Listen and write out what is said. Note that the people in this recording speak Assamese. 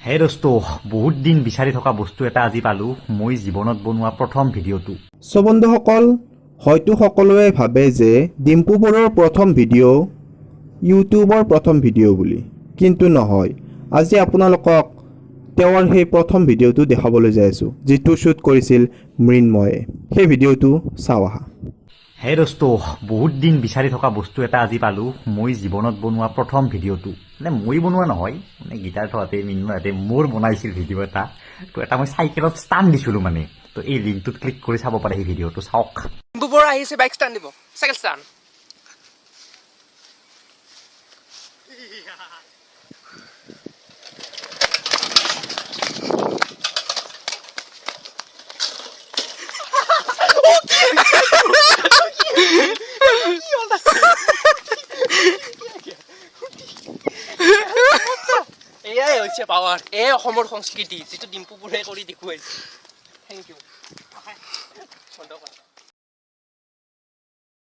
হে দোস্ত, বহুত দিন বিচাৰি থকা বস্তু এটা আজি পালোঁ। মই জীৱনত বনোৱা প্ৰথম ভিডিঅ'টো। সো বন্ধুসকল, হয়তো সকলোৱে ভাবে যে ডিম্পু বৰুৱাৰ প্ৰথম ভিডিঅ' ইউটিউবৰ প্ৰথম ভিডিঅ' বুলি, কিন্তু নহয়। আজি আপোনালোকক তেওঁৰ সেই প্ৰথম ভিডিঅ'টো দেখাবলৈ যাই আছোঁ, যিটো শ্বুট কৰিছিল মৃন্ময়ে। সেই ভিডিঅ'টো চাওঁ আহা। হে দোস্ত, বহুত দিন বিচাৰি থকা বস্তু এটা আজি পালোঁ। মই জীৱনত বনোৱা প্ৰথম ভিডিঅ'টো। মই বনোৱা নহয়, গীটাৰ থোৱাতে মৃন্ময়হঁতে মোৰ বনাইছিল ভিডিঅ' এটা। এটা মই চাইকেলত ষ্টাণ্ড দিছিলোঁ তো এই লিংকটোত ক্লিক কৰি চাব পাৰে সেই ভিডিঅ'টো চাওক। ডিম্পু বৰুৱা আহিছে বাইক ষ্টাণ্ড দিব, চাইকেল ষ্টাণ্ড। এয়াই হৈছে পাৱাৰ, এই অসমৰ সংস্কৃতি যিটো ডিম্পু বৰুৱাই কৰি দেখুৱাইছে। Thank U.